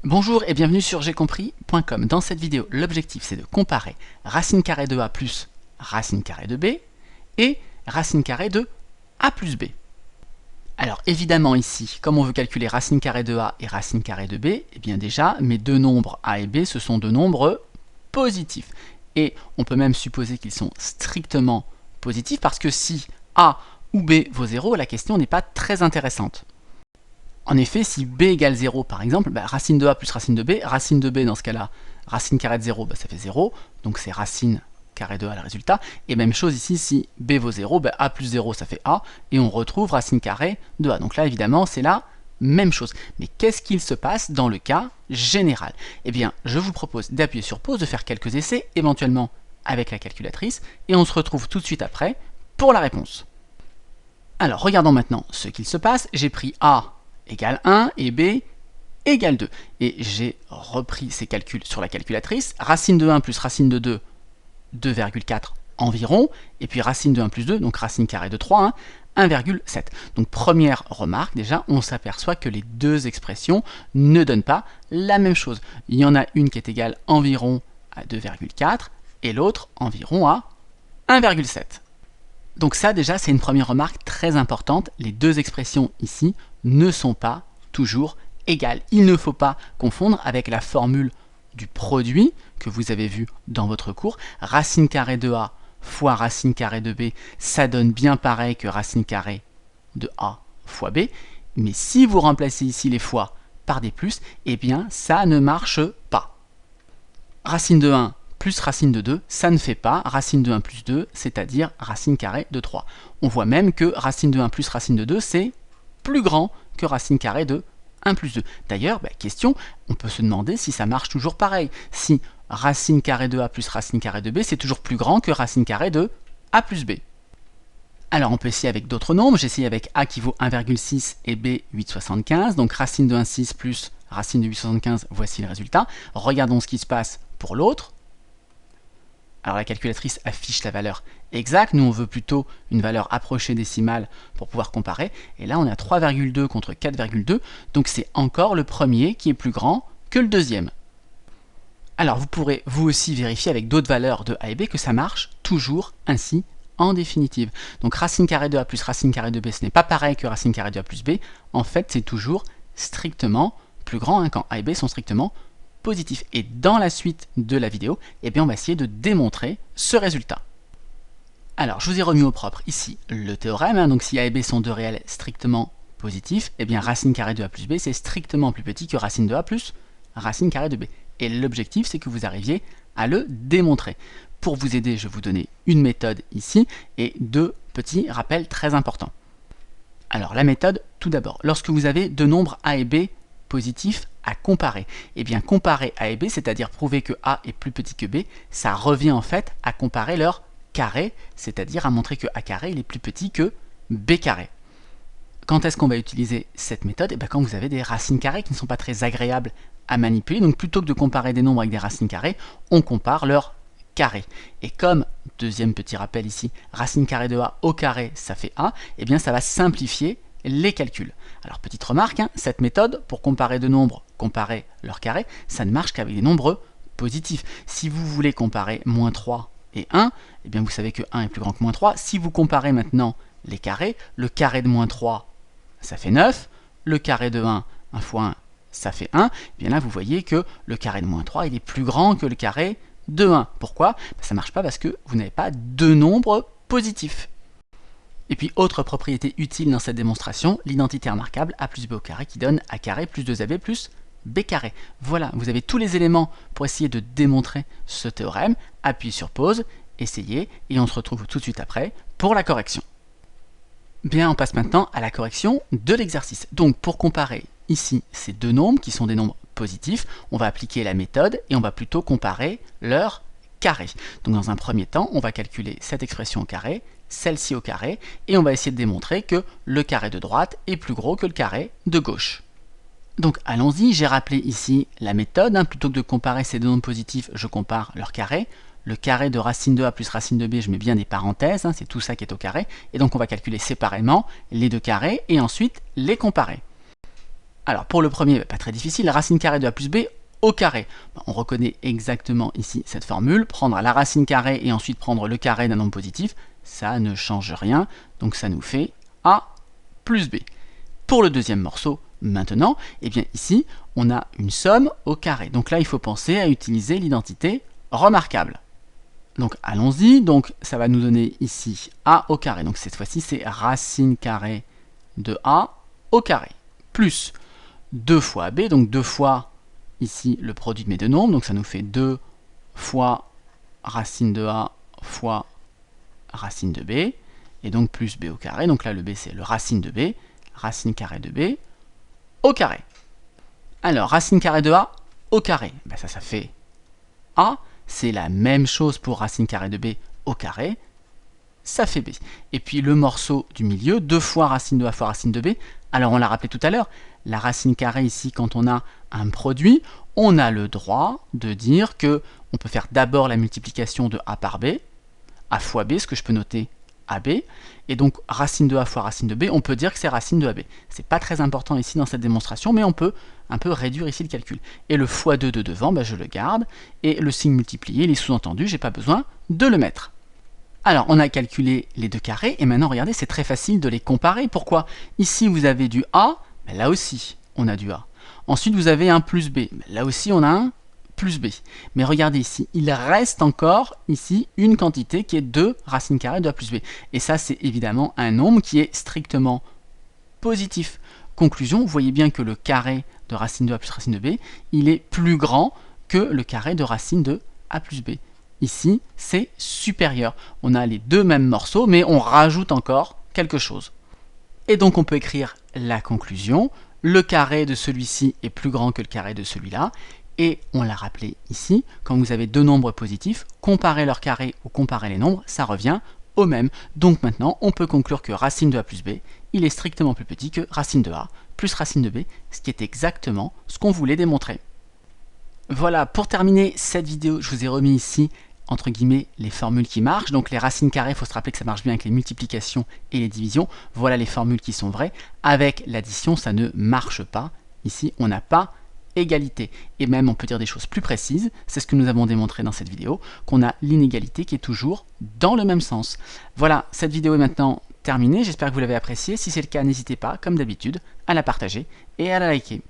Bonjour et bienvenue sur jeuxcompris.com. Dans cette vidéo, l'objectif c'est de comparer racine carrée de a plus racine carrée de b et racine carrée de a plus b. Alors évidemment ici, comme on veut calculer racine carrée de a et racine carrée de b, eh bien déjà mes deux nombres a et b ce sont deux nombres positifs. Et on peut même supposer qu'ils sont strictement positifs parce que si a ou b vaut 0, la question n'est pas très intéressante. En effet, si b égale 0 par exemple, racine de a plus racine de b dans ce cas-là, racine carrée de 0, ça fait 0, donc c'est racine carrée de a le résultat, et même chose ici, si b vaut 0, a plus 0 ça fait a, et on retrouve racine carrée de a. Donc là évidemment c'est la même chose. Mais qu'est-ce qu'il se passe dans le cas général? Eh bien, je vous propose d'appuyer sur pause, de faire quelques essais, éventuellement avec la calculatrice, et on se retrouve tout de suite après pour la réponse. Alors regardons maintenant ce qu'il se passe. J'ai pris a égale 1 et b égale 2. Et j'ai repris ces calculs sur la calculatrice. Racine de 1 plus racine de 2, 2,4 environ. Et puis racine de 1 plus 2, donc racine carrée de 3, 1,7. Donc première remarque, déjà, on s'aperçoit que les deux expressions ne donnent pas la même chose. Il y en a une qui est égale environ à 2,4 et l'autre environ à 1,7. Donc ça déjà c'est une première remarque très importante, les deux expressions ici ne sont pas toujours égales. Il ne faut pas confondre avec la formule du produit que vous avez vu dans votre cours. Racine carrée de a fois racine carrée de b, ça donne bien pareil que racine carrée de a fois b, mais si vous remplacez ici les fois par des plus, eh bien ça ne marche pas. Racine de 1 plus racine de 2, ça ne fait pas racine de 1 plus 2, c'est-à-dire racine carrée de 3. On voit même que racine de 1 plus racine de 2, c'est plus grand que racine carrée de 1 plus 2. D'ailleurs, question, on peut se demander si ça marche toujours pareil. Si racine carrée de a plus racine carrée de b, c'est toujours plus grand que racine carrée de a plus b. Alors on peut essayer avec d'autres nombres. J'ai essayé avec a qui vaut 1,6 et b 8,75. Donc racine de 1,6 plus racine de 8,75, voici le résultat. Regardons ce qui se passe pour l'autre. Alors la calculatrice affiche la valeur exacte, nous on veut plutôt une valeur approchée décimale pour pouvoir comparer, et là on est à 3,2 contre 4,2, donc c'est encore le premier qui est plus grand que le deuxième. Alors vous pourrez vous aussi vérifier avec d'autres valeurs de a et b que ça marche toujours ainsi en définitive. Donc racine carrée de a plus racine carrée de b, ce n'est pas pareil que racine carrée de a plus b, en fait c'est toujours strictement plus grand, quand a et b sont strictement positif. Et dans la suite de la vidéo, on va essayer de démontrer ce résultat. Alors, je vous ai remis au propre ici le théorème. Donc, si a et b sont deux réels strictement positifs, racine carrée de a plus b, c'est strictement plus petit que racine de a plus racine carrée de b. Et l'objectif, c'est que vous arriviez à le démontrer. Pour vous aider, je vais vous donner une méthode ici et deux petits rappels très importants. Alors, la méthode, tout d'abord, lorsque vous avez deux nombres a et b positifs à comparer. Comparer a et b, c'est-à-dire prouver que a est plus petit que b, ça revient en fait à comparer leur carré, c'est-à-dire à montrer que a carré il est plus petit que b carré. Quand est-ce qu'on va utiliser cette méthode? Quand vous avez des racines carrées qui ne sont pas très agréables à manipuler, donc plutôt que de comparer des nombres avec des racines carrées, on compare leur carré. Et comme, deuxième petit rappel ici, racine carrée de a au carré, ça fait a, ça va simplifier les calculs. Alors petite remarque, cette méthode pour comparer deux nombres, comparer leur carré, ça ne marche qu'avec des nombres positifs. Si vous voulez comparer moins 3 et 1, vous savez que 1 est plus grand que moins 3. Si vous comparez maintenant les carrés, le carré de moins 3, ça fait 9, le carré de 1 fois 1, ça fait 1, là vous voyez que le carré de moins 3, il est plus grand que le carré de 1. Pourquoi? Ça ne marche pas parce que vous n'avez pas deux nombres positifs. Et puis, autre propriété utile dans cette démonstration, l'identité remarquable a plus b au carré qui donne a carré plus 2ab plus b carré. Voilà, vous avez tous les éléments pour essayer de démontrer ce théorème. Appuyez sur pause, essayez, et on se retrouve tout de suite après pour la correction. Bien, on passe maintenant à la correction de l'exercice. Donc, pour comparer ici ces deux nombres qui sont des nombres positifs, on va appliquer la méthode et on va plutôt comparer leur carré. Donc, dans un premier temps, on va calculer cette expression au carré, celle-ci au carré, et on va essayer de démontrer que le carré de droite est plus gros que le carré de gauche. Donc allons-y, j'ai rappelé ici la méthode, plutôt que de comparer ces deux nombres positifs, je compare leur carré. Le carré de racine de a plus racine de b, je mets bien des parenthèses, c'est tout ça qui est au carré, et donc on va calculer séparément les deux carrés, et ensuite les comparer. Alors pour le premier, pas très difficile, racine carrée de a plus b au carré. On reconnaît exactement ici cette formule, prendre la racine carrée et ensuite prendre le carré d'un nombre positif, ça ne change rien, donc ça nous fait a plus b. Pour le deuxième morceau, maintenant, eh bien ici, on a une somme au carré. Donc là, il faut penser à utiliser l'identité remarquable. Donc allons-y, donc ça va nous donner ici a au carré. Donc cette fois-ci, c'est racine carrée de a au carré, plus 2 fois ab, donc 2 fois ici le produit de mes deux nombres, donc ça nous fait 2 fois racine de a fois racine de b, et donc plus b au carré, donc là le b c'est le racine de b, racine carrée de b au carré. Alors racine carrée de a au carré, ben ça fait a, c'est la même chose pour racine carrée de b au carré, ça fait b. Et puis le morceau du milieu, 2 fois racine de a fois racine de b, alors on l'a rappelé tout à l'heure, la racine carrée ici, quand on a un produit, on a le droit de dire que on peut faire d'abord la multiplication de a par b, a fois b, ce que je peux noter ab, et donc racine de a fois racine de b, on peut dire que c'est racine de ab. C'est pas très important ici dans cette démonstration, mais on peut un peu réduire ici le calcul. Et le fois 2 de devant, ben je le garde, et le signe multiplié, il est sous-entendu, j'ai pas besoin de le mettre. Alors, on a calculé les deux carrés, et maintenant, regardez, c'est très facile de les comparer. Pourquoi? Ici, vous avez du A, ben là aussi, on a du A. Ensuite, vous avez un plus B. Ben là aussi, on a un plus B. Mais regardez ici, il reste encore ici une quantité qui est 2 racine carrée de A plus B. Et ça, c'est évidemment un nombre qui est strictement positif. Conclusion, vous voyez bien que le carré de racine de A plus racine de B, il est plus grand que le carré de racine de A plus B. Ici, c'est supérieur. On a les deux mêmes morceaux, mais on rajoute encore quelque chose. Et donc, on peut écrire la conclusion. Le carré de celui-ci est plus grand que le carré de celui-là. Et on l'a rappelé ici, quand vous avez deux nombres positifs, comparer leur carré ou comparer les nombres, ça revient au même. Donc maintenant, on peut conclure que racine de a plus b, il est strictement plus petit que racine de a plus racine de b, ce qui est exactement ce qu'on voulait démontrer. Voilà, pour terminer cette vidéo, je vous ai remis ici entre guillemets, les formules qui marchent. Donc les racines carrées, il faut se rappeler que ça marche bien avec les multiplications et les divisions. Voilà les formules qui sont vraies. Avec l'addition, ça ne marche pas. Ici, on n'a pas égalité. Et même, on peut dire des choses plus précises. C'est ce que nous avons démontré dans cette vidéo, qu'on a l'inégalité qui est toujours dans le même sens. Voilà, cette vidéo est maintenant terminée. J'espère que vous l'avez appréciée. Si c'est le cas, n'hésitez pas, comme d'habitude, à la partager et à la liker.